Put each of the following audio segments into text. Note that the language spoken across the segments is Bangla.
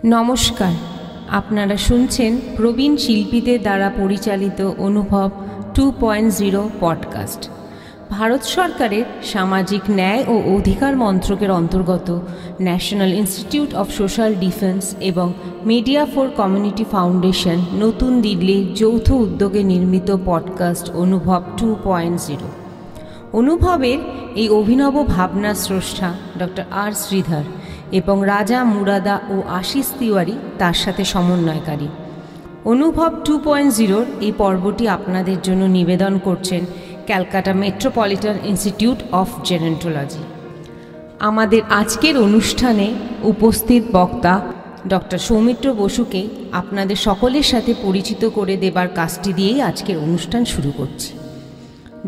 নমস্কার, আপনারা শুনছেন প্রবীণ শিল্পীদের দ্বারা পরিচালিত অনুভব 2.0 পডকাস্ট। ভারত সরকারের সামাজিক ন্যায় ও অধিকার মন্ত্রকের অন্তর্গত national institute of social defence এবং মিডিয়া ফর কমিউনিটি ফাউন্ডেশন নতুন দিল্লির যৌথ উদ্যোগে নির্মিত পডকাস্ট অনুভব 2.0। অনুভবের এই অভিনব ভাবনার স্রষ্টা ডক্টর আর শ্রীধর এবং রাজা মুরাদা ও আশিস তিওয়ারি তার সাথে সমন্বয়কারী। অনুভব 2.0 এই পর্বটি আপনাদের জন্য নিবেদন করছেন Calcutta metropolitan institute of gerontology. আমাদের আজকের অনুষ্ঠানে উপস্থিত বক্তা ডক্টর সৌমিত্র বসুকে আপনাদের সকলের সাথে পরিচিত করে দেবার কাজটি দিয়েই আজকের অনুষ্ঠান শুরু করছি।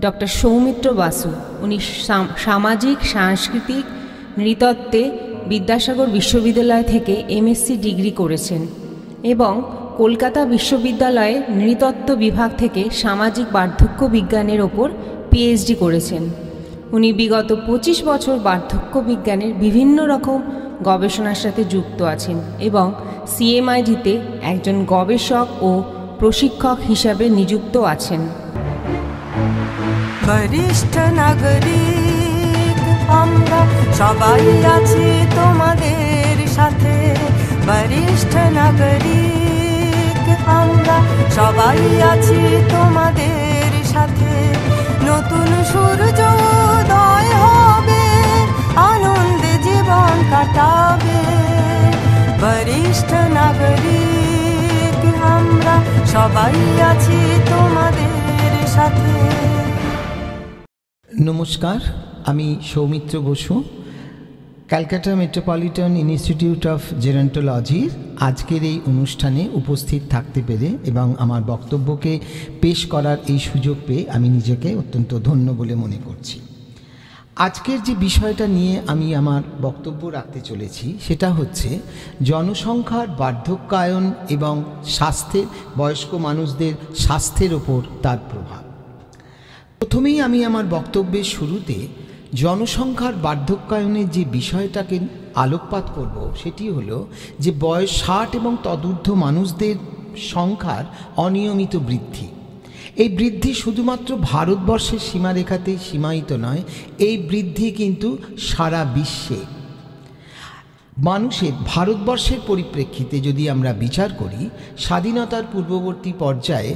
ডক্টর সৌমিত্র বাসু উনি সামাজিক সাংস্কৃতিক নৃতত্ত্বে বিদ্যাসাগর বিশ্ববিদ্যালয় থেকে এমএসসি ডিগ্রি করেছেন এবং কলকাতা বিশ্ববিদ্যালয়ের নৃতত্ত্ব বিভাগ থেকে সামাজিক বার্ধক্য বিজ্ঞানের ওপর পিএইচডি করেছেন। উনি বিগত 25 বছর বার্ধক্য বিজ্ঞানের বিভিন্ন রকম গবেষণার সাথে যুক্ত আছেন এবং সিএমআইডিতে একজন গবেষক ও প্রশিক্ষক হিসাবে নিযুক্ত আছেন। বরিষ্ঠ নাগরিক আমরা সবাই আছি তোমাদের সাথে, বরিষ্ঠ নাগরিক আমরা সবাই আছি তোমাদের সাথে। নতুন সূর্য উদয় হবে, আনন্দে জীবন কাটাবে, বরিষ্ঠ নাগরিক আমরা সবাই আছি তোমাদের সাথে। নমস্কার, আমি Soumitra Basu, Calcutta metropolitan institute of জেরন্টোলজির আজকের এই অনুষ্ঠানে উপস্থিত থাকতে পেরে এবং আমার বক্তব্যকে পেশ করার এই সুযোগ পেয়ে আমি নিজেকে অত্যন্ত ধন্য বলে মনে করছি। আজকের যে বিষয়টা নিয়ে আমি আমার বক্তব্য রাখতে চলেছি সেটা হচ্ছে জনসংখ্যার বার্ধক্যায়ন এবং স্বাস্থ্যের, বয়স্ক মানুষদের স্বাস্থ্যের ওপর তার প্রভাব। প্রথমেই আমি আমার বক্তব্যের শুরুতে জনসংখ্যার বার্ধক্যায়নের যে বিষয়টাকে আলোকপাত করব সেটি হলো যে বয়স 60 এবং তদূর্ধ্ব মানুষদের সংখ্যার অনিয়মিত বৃদ্ধি। এই বৃদ্ধি শুধুমাত্র ভারতবর্ষের সীমারেখাতেই সীমায়িত নয়, এই বৃদ্ধি কিন্তু সারা বিশ্বে। মানুষের ভারতবর্ষের পরিপ্রেক্ষিতে যদি আমরা বিচার করি, স্বাধীনতার পূর্ববর্তী পর্যায়ে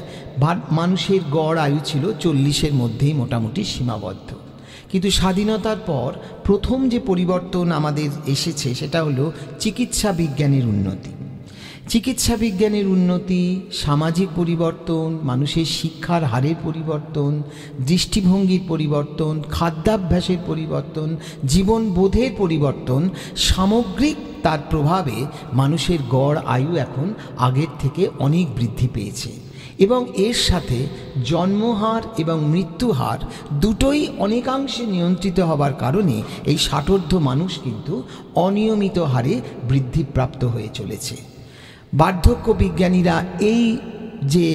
মানুষের গড় আয়ু ছিল 40-এর মধ্যেই মোটামুটি সীমাবদ্ধ। কিন্তু স্বাধীনতার পর প্রথম যে পরিবর্তন আমাদের এসেছে সেটা হলো চিকিৎসা বিজ্ঞানের উন্নতি। চিকিৎসা বিজ্ঞানের উন্নতি, সামাজিক পরিবর্তন, মানুষের শিক্ষার হারের পরিবর্তন, দৃষ্টিভঙ্গির পরিবর্তন, খাদ্যাভ্যাসের পরিবর্তন, জীবনবোধের পরিবর্তন, সামগ্রিক তার প্রভাবে মানুষের গড় আয়ু এখন আগের থেকে অনেক বৃদ্ধি পেয়েছে এবং এর সাথে জন্মহার এবং মৃত্যুহার দুটোই অনেকাংশে নিয়ন্ত্রিত হবার কারণে এই ষাটোর্ধ্ব মানুষ কিন্তু অনিয়মিত হারে বৃদ্ধিপ্রাপ্ত হয়ে চলেছে। বার্ধক্য বিজ্ঞানীরা এই যে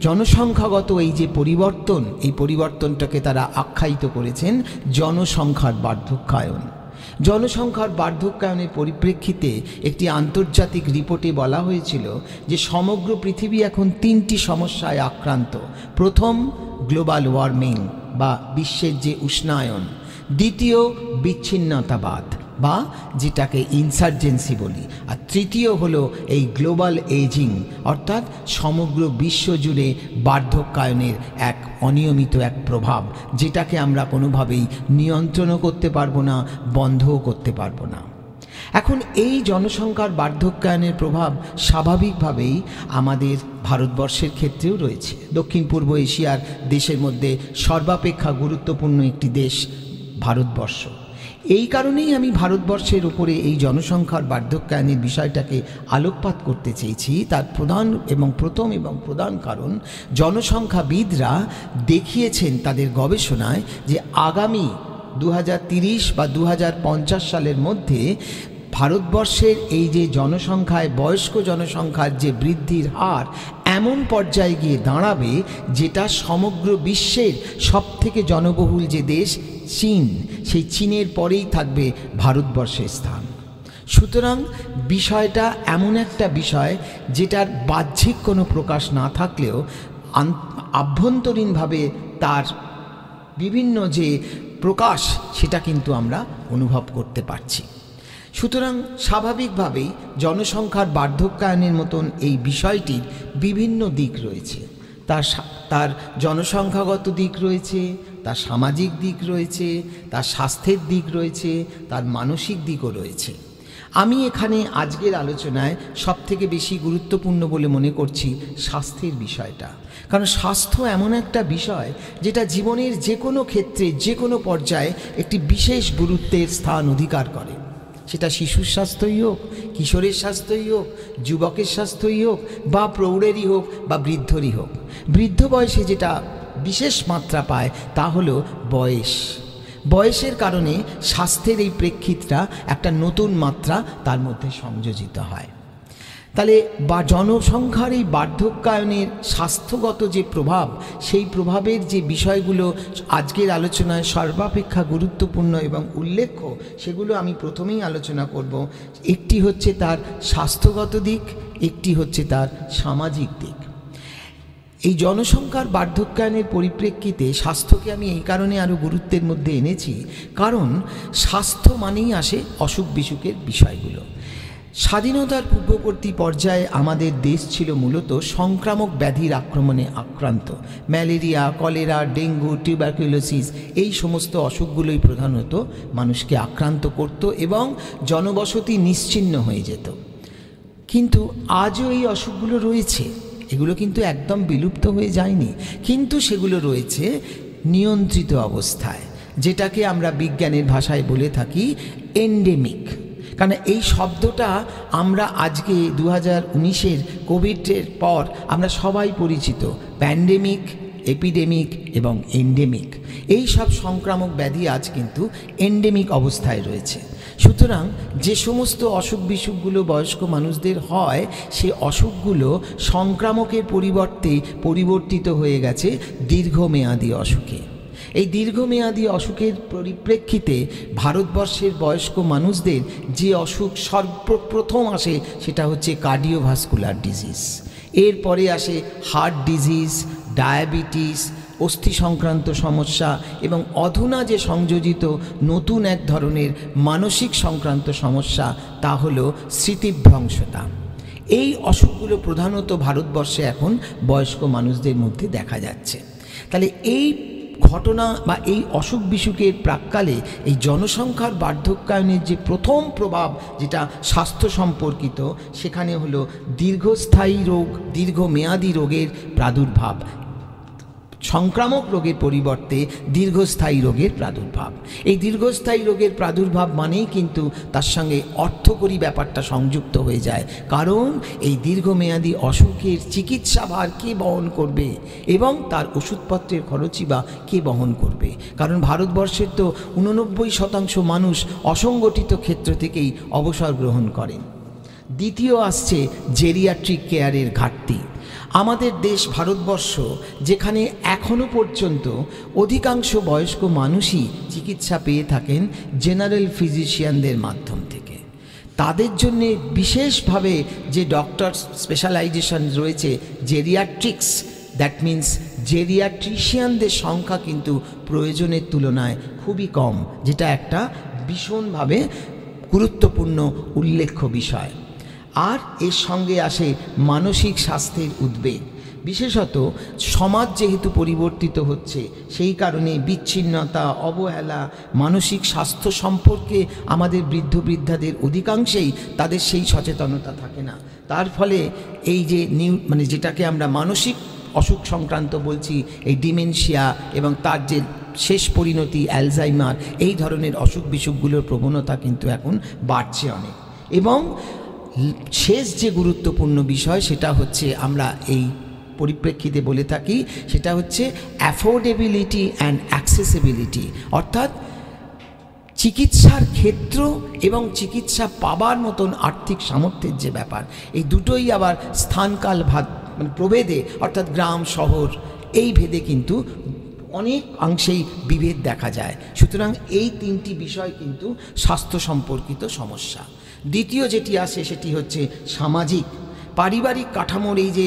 জনসংখ্যাগত এই যে পরিবর্তন, এই পরিবর্তনটাকে তারা আখ্যায়িত করেছেন জনসংখ্যার বার্ধক্যায়ন। জনসংখ্যার বার্ধক্যায়নের পরিপ্রেক্ষিতে একটি আন্তর্জাতিক রিপোর্টে বলা হয়েছিল যে সমগ্র পৃথিবী এখন 3টি সমস্যায় আক্রান্ত। প্রথম, গ্লোবাল ওয়ার্মিং বা বিশ্বের যে উষ্ণায়ন। দ্বিতীয়, বিচ্ছিন্নতাবাদ বা যেটাকে ইনসার্জেন্সি বলি। আর তৃতীয় হলো এই গ্লোবাল এজিং, অর্থাৎ সমগ্র বিশ্ব জুড়ে বার্ধক্যায়নের এক অনিয়মিত এক প্রভাব, যেটাকে আমরা কোনোভাবেই নিয়ন্ত্রণও করতে পারবো না, বন্ধও করতে পারবো না। এখন এই জনসংখ্যার বার্ধক্যায়নের প্রভাব স্বাভাবিকভাবেই আমাদের ভারতবর্ষের ক্ষেত্রেও রয়েছে। দক্ষিণ পূর্ব এশিয়ার দেশের মধ্যে সর্বাপেক্ষা গুরুত্বপূর্ণ একটি দেশ ভারতবর্ষ। এই কারণেই আমি ভারতবর্ষের উপরে এই জনসংখ্যার বার্ধক্যায়নের বিষয়টাকে আলোকপাত করতে চেয়েছি। তার প্রধান কারণ জনসংখ্যাবিদরা দেখিয়েছেন তাদের গবেষণায় যে আগামী 2030 বা 2050 সালের মধ্যে ভারতবর্ষের এই যে জনসংখ্যায় বয়স্ক জনসংখ্যার যে বৃদ্ধির হার এমন পর্যায়ে গিয়ে দাঁড়াবে যেটা সমগ্র বিশ্বের সবথেকে জনবহুল যে দেশ চীন, সেই চীনের পরেই থাকবে ভারতবর্ষের স্থান। সুতরাং বিষয়টা এমন একটা বিষয় যেটার বাহ্যিক কোনো প্রকাশ না থাকলেও আভ্যন্তরীণভাবে তার বিভিন্ন যে প্রকাশ সেটা কিন্তু আমরা অনুভব করতে পারছি। সুতরাং স্বাভাবিকভাবেই জনসংখ্যার বার্ধক্যায়নের মতন এই বিষয়টির বিভিন্ন দিক রয়েছে। তার জনসংখ্যাগত দিক রয়েছে, তার সামাজিক দিক রয়েছে, তার স্বাস্থ্যের দিক রয়েছে, তার মানসিক দিকও রয়েছে। আমি এখানে আজকের আলোচনায় সবথেকে বেশি গুরুত্বপূর্ণ বলে মনে করছি স্বাস্থ্যের বিষয়টা। কারণ স্বাস্থ্য এমন একটা বিষয় যেটা জীবনের যে কোনো ক্ষেত্রে যে কোনো পর্যায়ে একটি বিশেষ গুরুত্বের স্থান অধিকার করে। সেটা শিশুর স্বাস্থ্যই হোক, কিশোরের স্বাস্থ্যই হোক, যুবকের স্বাস্থ্যই হোক, বা প্রৌঢ়েরই হোক বা বৃদ্ধরই হোক। বৃদ্ধ বয়সে যেটা বিশেষ মাত্রা পায় তা হলো বয়স। বয়সের কারণে স্বাস্থ্যের এই প্রেক্ষিতটা একটা নতুন মাত্রা তার মধ্যে সংযোজিত হয়। তাহলে জনসংখ্যার এই বার্ধক্যায়নের স্বাস্থ্যগত যে প্রভাব, সেই প্রভাবের যে বিষয়গুলো আজকের আলোচনায় সর্বাপেক্ষা গুরুত্বপূর্ণ এবং উল্লেখ্য, সেগুলো আমি প্রথমেই আলোচনা করব। একটি হচ্ছে তার স্বাস্থ্যগত দিক, একটি হচ্ছে তার সামাজিক দিক। এই জনসংখ্যার বার্ধক্যায়নের পরিপ্রেক্ষিতে স্বাস্থ্যকে আমি এই কারণে আরও গুরুত্বের মধ্যে এনেছি, কারণ স্বাস্থ্য মানেই আসে অসুখ বিসুখের বিষয়গুলো। স্বাধীনতার পূর্ববর্তী পর্যায়ে আমাদের দেশ ছিল মূলত সংক্রামক ব্যাধির আক্রমণে আক্রান্ত। ম্যালেরিয়া, কলেরা, ডেঙ্গু, টিউবারকুলোসিস, এই সমস্ত অসুখগুলোই প্রধানত মানুষকে আক্রান্ত করত এবং জনবসতি নিশ্চিহ্ন হয়ে যেত। কিন্তু আজও এই অসুখগুলো রয়েছে, এগুলো কিন্তু একদম বিলুপ্ত হয়ে যায়নি, কিন্তু সেগুলো রয়েছে নিয়ন্ত্রিত অবস্থায়, যেটাকে আমরা বিজ্ঞানের ভাষায় বলে থাকি এন্ডেমিক। কারণ এই শব্দটা আমরা আজকে 2019-এর কোভিডের পর আমরা সবাই পরিচিত। প্যান্ডেমিক, এপিডেমিক এবং এন্ডেমিক, এই সব সংক্রামক ব্যাধি আজ কিন্তু এন্ডেমিক অবস্থায় রয়েছে। সুতরাং যে সমস্ত অসুখ বিসুখগুলো বয়স্ক মানুষদের হয়, সেই অসুখগুলো সংক্রামকের পরিবর্তে পরিবর্তিত হয়ে গেছে দীর্ঘমেয়াদী অসুখে। এই দীর্ঘমেয়াদী অসুখের পরিপ্রেক্ষিতে ভারতবর্ষের বয়স্ক মানুষদের যে অসুখ সর্বপ্রথম আসে সেটা হচ্ছে কার্ডিওভাস্কুলার ডিজিজ। এরপরে আসে হার্ট ডিজিজ, ডায়াবেটিস, অস্থি সংক্রান্ত সমস্যা এবং অধুনা যে সংযোজিত নতুন এক ধরনের মানসিক সংক্রান্ত সমস্যা, তা হলো স্মৃতিভ্রংশতা। এই অসুখগুলো প্রধানত ভারতবর্ষে এখন বয়স্ক মানুষদের মধ্যে দেখা যাচ্ছে। তাহলে এই ঘটনা বা এই অসুখ বিসুখের প্রাক্কালে এই জনসংখ্যার বার্ধক্যায়নের যে প্রথম প্রভাব, যেটা স্বাস্থ্য সম্পর্কিত, সেখানে হলো দীর্ঘস্থায়ী রোগ, দীর্ঘমেয়াদী রোগের প্রাদুর্ভাব। সংক্রামক রোগের পরিবর্তে দীর্ঘস্থায়ী রোগের প্রাদুর্ভাব। এই দীর্ঘস্থায়ী রোগের প্রাদুর্ভাব মানেই কিন্তু তার সঙ্গে অর্থকরী ব্যাপারটা সংযুক্ত হয়ে যায়, কারণ এই দীর্ঘমেয়াদী অসুখের চিকিৎসা ভার কে বহন করবে এবং তার ওষুধপত্রের খরচই বা কে বহন করবে? কারণ ভারতবর্ষের তো 89% মানুষ অসংগঠিত ক্ষেত্র থেকেই অবসর গ্রহণ করেন। দ্বিতীয় আসছে জেরিয়াট্রিক কেয়ারের ঘাটতি। আমাদের দেশ ভারতবর্ষ, যেখানে এখনও পর্যন্ত অধিকাংশ বয়স্ক মানুষই চিকিৎসা পেয়ে থাকেন জেনারেল ফিজিশিয়ানদের মাধ্যম থেকে, তাদের জন্যে বিশেষভাবে যে ডক্টর স্পেশালাইজেশন রয়েছে জেরিয়াট্রিক্স, দ্যাট মিন্স জেরিয়াট্রিশিয়ানদের সংখ্যা কিন্তু প্রয়োজনের তুলনায় খুবই কম, যেটা একটা ভীষণভাবে গুরুত্বপূর্ণ উল্লেখ্য বিষয়। আর এর সঙ্গে আসে মানসিক স্বাস্থ্যের উদ্বেগ। বিশেষত সমাজ যেহেতু পরিবর্তিত হচ্ছে, সেই কারণে বিচ্ছিন্নতা, অবহেলা, মানসিক স্বাস্থ্য সম্পর্কে আমাদের বৃদ্ধ বৃদ্ধাদের অধিকাংশেই তাদের সেই সচেতনতা থাকে না। তার ফলে এই যে যেটাকে আমরা মানসিক অসুখ সংক্রান্ত বলছি, এই ডিমেনশিয়া এবং তার যে শেষ পরিণতি অ্যালজাইমার, এই ধরনের অসুখ বিসুখগুলোর প্রবণতা কিন্তু এখন বাড়ছে অনেক। এবং শেষ যে গুরুত্বপূর্ণ বিষয়, সেটা হচ্ছে আমরা এই পরিপ্রেক্ষিতে বলে থাকি, সেটা হচ্ছে অ্যাফোর্ডেবিলিটি অ্যান্ড অ্যাক্সেসিবিলিটি, অর্থাৎ চিকিৎসার ক্ষেত্র এবং চিকিৎসা পাবার মতন আর্থিক সামর্থ্যের যে ব্যাপার, এই দুটোই আবার স্থানকাল প্রভেদে, অর্থাৎ গ্রাম শহর এই ভেদে কিন্তু অনেক অংশেই বিভেদ দেখা যায়। সুতরাং এই তিনটি বিষয় কিন্তু স্বাস্থ্য সম্পর্কিত সমস্যা। দ্বিতীয় যেটি আসে সেটি হচ্ছে সামাজিক পারিবারিক কাঠামোর এই যে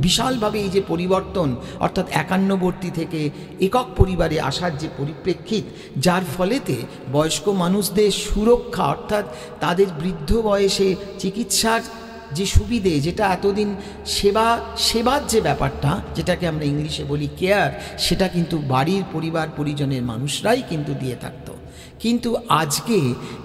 বিশালভাবে এই যে পরিবর্তন, অর্থাৎ একান্নবর্তী থেকে একক পরিবারে আসার যে পরিপ্রেক্ষিত, যার ফলেতে বয়স্ক মানুষদের সুরক্ষা, অর্থাৎ তাদের বৃদ্ধ বয়সে চিকিৎসার যে সুবিধে, যেটা এতদিন সেবার যে ব্যাপারটা, যেটাকে আমরা ইংলিশে বলি কেয়ার, সেটা কিন্তু বাড়ির পরিবার পরিজনের মানুষরাই কিন্তু দিয়ে থাকতো। কিন্তু আজকে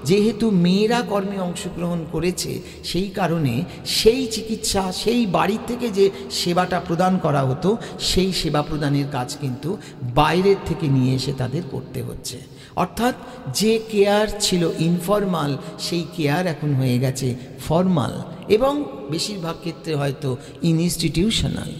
যেহেতু মেয়েরা কর্মে অংশগ্রহণ করেছে, সেই কারণে সেই চিকিৎসা, সেই বাড়ির থেকে যে সেবাটা প্রদান করা হতো, সেই সেবা প্রদানের কাজ কিন্তু বাইরের থেকে নিয়ে এসে তাদের করতে হচ্ছে। অর্থাৎ যে কেয়ার ছিল ইনফর্মাল, সেই কেয়ার এখন হয়ে গেছে ফর্মাল এবং বেশিরভাগ ক্ষেত্রে হয়তো ইনস্টিটিউশনাল।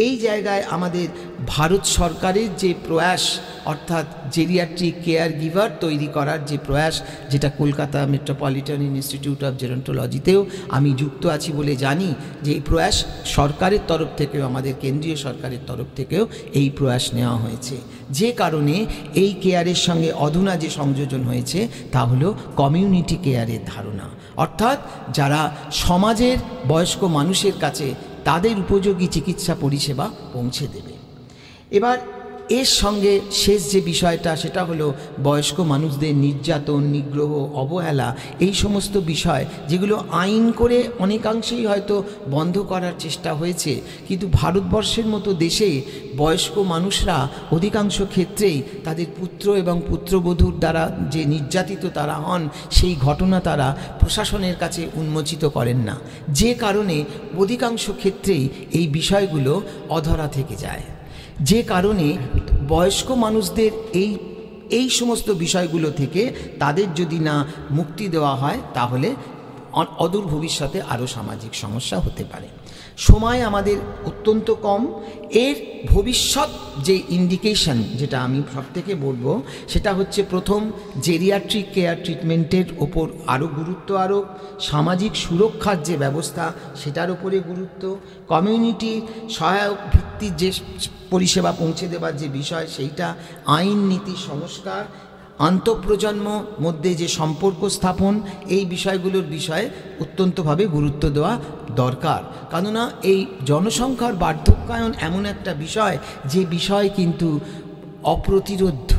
এই জায়গায় আমাদের ভারত সরকারের যে প্রয়াস, অর্থাৎ জেরিয়াট্রিক কেয়ার গিভার তৈরি করার যে প্রয়াস, যেটা কলকাতা মেট্রোপলিটন ইনস্টিটিউট অফ জেরন্টোলজিতেও আমি যুক্ত আছি বলে জানি, যে এই প্রয়াস সরকারের তরফ থেকেও, আমাদের কেন্দ্রীয় সরকারের তরফ থেকেও এই প্রয়াস নেওয়া হয়েছে। যে কারণে এই কেয়ারের সঙ্গে অধুনা যে সংযোজন হয়েছে তা হলো কমিউনিটি কেয়ারের ধারণা, অর্থাৎ যারা সমাজের বয়স্ক মানুষের কাছে তাদের উপযোগী চিকিৎসা পরিষেবা পৌঁছে দেবে। এবার এর সঙ্গে শেষ যে বিষয়টা, সেটা হলো বয়স্ক মানুষদের নির্যাতন, নিগ্রহ, অবহেলা, এই সমস্ত বিষয় যেগুলো আইন করে অনেকাংশেই হয়তো বন্ধ করার চেষ্টা হয়েছে, কিন্তু ভারতবর্ষের মতো দেশে বয়স্ক মানুষরা অধিকাংশ ক্ষেত্রেই তাদের পুত্র এবং পুত্রবধূর দ্বারা যে নির্যাতিত তারা হন, সেই ঘটনা তারা প্রশাসনের কাছে উন্মোচিত করেন না, যে কারণে অধিকাংশ ক্ষেত্রেই এই বিষয়গুলো অধরা থেকে যায়। যে কারণে বয়স্ক মানুষদের এই সমস্ত বিষয়গুলো থেকে তাদের যদি না মুক্তি দেওয়া হয়, তাহলে অদূর ভবিষ্যতে আরও সামাজিক সমস্যা হতে পারে। সময় আমাদের অত্যন্ত কম। এর ভবিষ্যৎ যে ইন্ডিকেশন, যেটা আমি সব থেকে বলবো, সেটা হচ্ছে প্রথম, জেরিয়াট্রিক কেয়ার ট্রিটমেন্টের ওপর আরও গুরুত্ব আরোপ, সামাজিক সুরক্ষার যে ব্যবস্থা সেটার উপরে গুরুত্ব, কমিউনিটি সহায়ক ভিত্তির যে পরিষেবা পৌঁছে দেওয়ার যে বিষয় সেইটা, আইন নীতি সংস্কার, আন্তঃপ্রজন্ম মধ্যে যে সম্পর্ক স্থাপন, এই বিষয়গুলোর বিষয়ে অত্যন্তভাবে গুরুত্ব দেওয়া দরকার। কেননা এই জনসংখ্যার বার্ধক্যায়ন এমন একটা বিষয়, যে বিষয় কিন্তু অপ্রতিরোধ্য,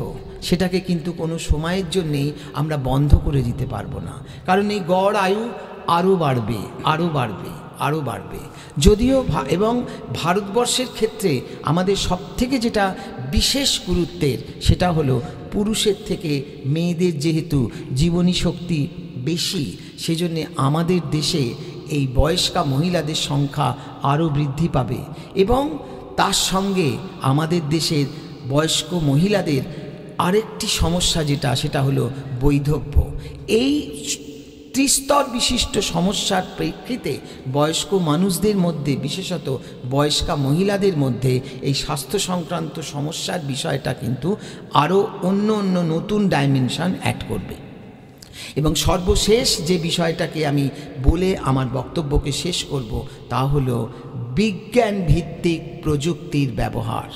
সেটাকে কিন্তু কোনো সময়ের জন্যেই আমরা বন্ধ করে দিতে পারবো না। কারণ এই গড় আয়ু আরও বাড়বে, আরও বাড়বে, আরও বাড়বে। যদিও এবং ভারতবর্ষের ক্ষেত্রে আমাদের সবথেকে যেটা বিশেষ গুরুত্বের, সেটা হলো পুরুষের থেকে মেয়েদের যেহেতু জীবনী শক্তি বেশি, সেজন্যে আমাদের দেশে এই বয়স্কা মহিলাদের সংখ্যা আরও বৃদ্ধি পাবে। এবং তার সঙ্গে আমাদের দেশের বয়স্ক মহিলাদের আরেকটি সমস্যা যেটা, সেটা হলো বৈধব্য। এই ত্রিস্তর বিশিষ্ট সমস্যার প্রেক্ষিতে বয়স্ক মানুষদের মধ্যে, বিশেষত বয়স্কা মহিলাদের মধ্যে এই স্বাস্থ্য সংক্রান্ত সমস্যার বিষয়টা কিন্তু আরও অন্য নতুন ডাইমেনশন অ্যাড করবে। এবং সর্বশেষ যে বিষয়টাকে আমি বলে আমার বক্তব্যকে শেষ করব, তা হলো বিজ্ঞান ভিত্তিক প্রযুক্তির ব্যবহার।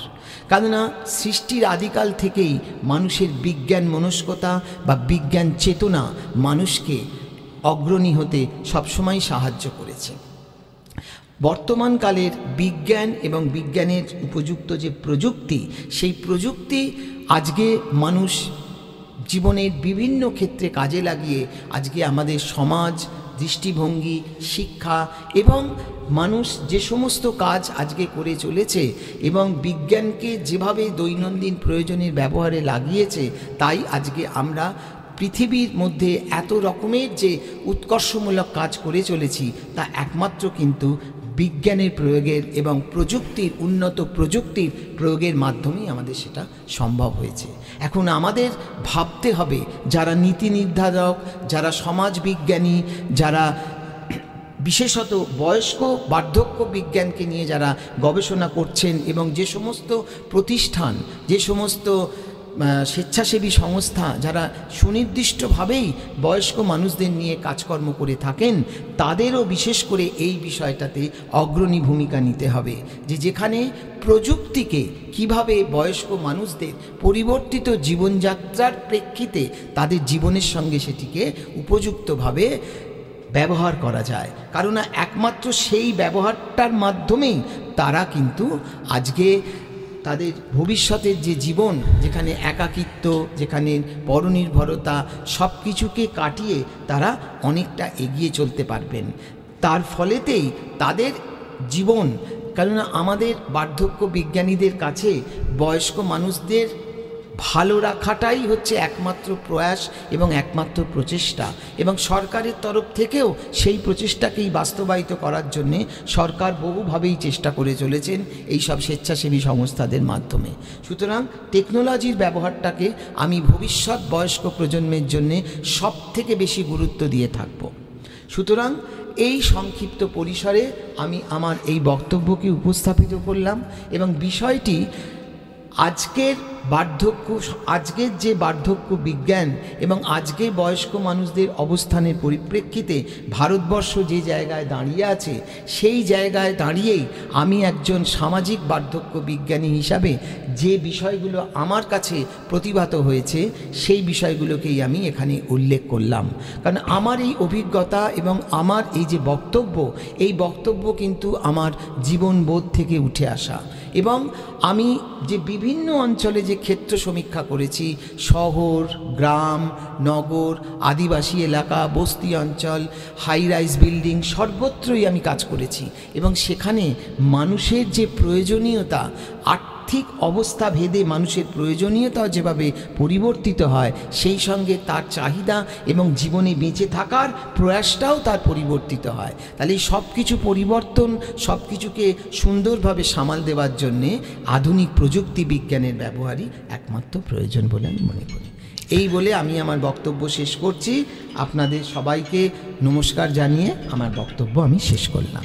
কেননা সৃষ্টির আদিকাল থেকেই মানুষের বিজ্ঞান মনস্কতা বা বিজ্ঞান চেতনা মানুষকে অগ্রণী হতে সবসময় সাহায্য করেছে। বর্তমানকালের বিজ্ঞান এবং বিজ্ঞানের উপযুক্ত যে প্রযুক্তি, সেই প্রযুক্তি আজকে মানুষ জীবনের বিভিন্ন ক্ষেত্রে কাজে লাগিয়ে আজকে আমাদের সমাজ, দৃষ্টিভঙ্গি, শিক্ষা এবং মানুষ যে সমস্ত কাজ আজকে করে চলেছে এবং বিজ্ঞানকে যেভাবে দৈনন্দিন প্রয়োজনের ব্যবহারে লাগিয়েছে, তাই আজকে আমরা পৃথিবীর মধ্যে এত রকমের যে উৎকর্ষমূলক কাজ করে চলেছি, তা একমাত্র কিন্তু বিজ্ঞানের প্রয়োগের এবং প্রযুক্তির, উন্নত প্রযুক্তির প্রয়োগের মাধ্যমেই আমাদের সেটা সম্ভব হয়েছে। এখন আমাদের ভাবতে হবে, যারা নীতি নির্ধারক, যারা সমাজবিজ্ঞানী, যারা বিশেষত বয়স্ক বার্ধক্য বিজ্ঞানকে নিয়ে যারা গবেষণা করছেন এবং যে সমস্ত প্রতিষ্ঠান, যে সমস্ত স্বেচ্ছাসেবী সংস্থা যারা সুনির্দিষ্টভাবেই বয়স্ক মানুষদের নিয়ে কাজকর্ম করে থাকেন, তাদেরও বিশেষ করে এই বিষয়টাতে অগ্রণী ভূমিকা নিতে হবে, যে যেখানে প্রযুক্তিকে কিভাবে বয়স্ক মানুষদের পরিবর্তিত জীবনযাত্রার প্রেক্ষিতে তাদের জীবনের সঙ্গে সেটিকে উপযুক্তভাবে ব্যবহার করা যায়। কারণ একমাত্র সেই ব্যবহারটার মাধ্যমেই তারা কিন্তু আজকে তাদের ভবিষ্যতের যে জীবন, যেখানে একাকিত্ব, যেখানে পরনির্ভরতা, সব কিছুকে কাটিয়ে তারা অনেকটা এগিয়ে চলতে পারবেন। তার ফলেতেই তাদের জীবন, কেননা আমাদের বার্ধক্য বিজ্ঞানীদের কাছে বয়স্ক মানুষদের ভালো রাখাটাই হচ্ছে একমাত্র প্রয়াস এবং একমাত্র প্রচেষ্টা, এবং সরকারের তরফ থেকেও সেই প্রচেষ্টাকেই বাস্তবায়িত করার জন্যে সরকার বহুভাবেই চেষ্টা করে চলেছেন এই সব স্বেচ্ছাসেবী সংস্থাদের মাধ্যমে। সুতরাং টেকনোলজির ব্যবহারটাকে আমি ভবিষ্যৎ বয়স্ক প্রজন্মের জন্যে সব থেকে বেশি গুরুত্ব দিয়ে থাকব। সুতরাং এই সংক্ষিপ্ত পরিসরে আমি আমার এই বক্তব্যকে উপস্থাপিত করলাম, এবং বিষয়টি আজকের যে বার্ধক্য বিজ্ঞান এবং আজকে বয়স্ক মানুষদের অবস্থানের পরিপ্রেক্ষিতে ভারতবর্ষ যে জায়গায় দাঁড়িয়ে আছে, সেই জায়গায় দাঁড়িয়েই আমি একজন সামাজিক বার্ধক্য বিজ্ঞানী হিসাবে যে বিষয়গুলো আমার কাছে প্রতিভাত হয়েছে সেই বিষয়গুলোকেই আমি এখানে উল্লেখ করলাম। কারণ আমার এই অভিজ্ঞতা এবং আমার এই যে বক্তব্য, এই বক্তব্য কিন্তু আমার জীবনবোধ থেকে উঠে আসা, এবং আমি যে বিভিন্ন অঞ্চলে যে ক্ষেত্র সমীক্ষা করেছি, শহর, গ্রাম, নগর, আদিবাসী এলাকা, বস্তি অঞ্চল, হাই রাইজ বিল্ডিং, সর্বত্রই আমি কাজ করেছি, এবং সেখানে মানুষের যে প্রয়োজনীয়তা, আর্থিক অবস্থা ভেদে মানুষের প্রয়োজনীয়তাও যেভাবে পরিবর্তিত হয়, সেই সঙ্গে তার চাহিদা এবং জীবনে বেঁচে থাকার প্রয়াসটাও তার পরিবর্তিত হয়। তাহলে এই সব কিছু পরিবর্তন, সব কিছুকে সুন্দরভাবে সামাল দেওয়ার জন্যে আধুনিক প্রযুক্তি বিজ্ঞানের ব্যবহারই একমাত্র প্রয়োজন বলে আমি মনে করি। এই বলে আমি আমার বক্তব্য শেষ করছি। আপনাদের সবাইকে নমস্কার জানিয়ে আমার বক্তব্য আমি শেষ করলাম।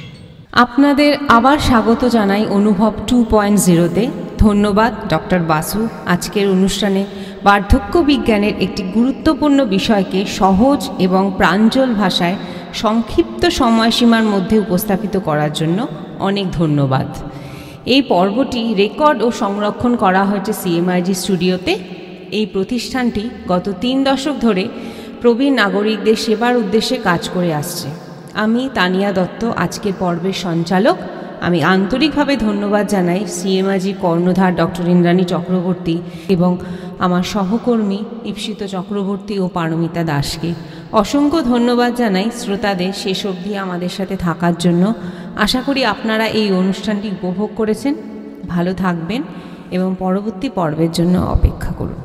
আপনাদের আবার স্বাগত জানাই অনুভব 2.0-তে। ধন্যবাদ ডক্টর বাসু আজকের অনুষ্ঠানে বার্ধক্য বিজ্ঞানের একটি গুরুত্বপূর্ণ বিষয়কে সহজ এবং প্রাঞ্জল ভাষায় সংক্ষিপ্ত সময়সীমার মধ্যে উপস্থাপিত করার জন্য অনেক ধন্যবাদ। এই পর্বটি রেকর্ড ও সংরক্ষণ করা হয়েছে সিএমআইজি স্টুডিওতে। এই প্রতিষ্ঠানটি গত 3 দশক ধরে প্রবীণ নাগরিকদের সেবার উদ্দেশ্যে কাজ করে আসছে। আমি তানিয়া দত্ত, আজকের পর্বের সঞ্চালক। আমি আন্তরিকভাবে ধন্যবাদ জানাই সিএমআইজি কর্ণধার ডক্টর ইন্দ্রাণী চক্রবর্তী এবং আমার সহকর্মী ঈপ্সিত চক্রবর্তী ও পারমিতা দাসকে। অসংখ্য ধন্যবাদ জানাই শ্রোতাদের শেষ অবধি আমাদের সাথে থাকার জন্য। আশা করি আপনারা এই অনুষ্ঠানটি উপভোগ করেছেন। ভালো থাকবেন এবং পরবর্তী পর্বের জন্য অপেক্ষা করুন।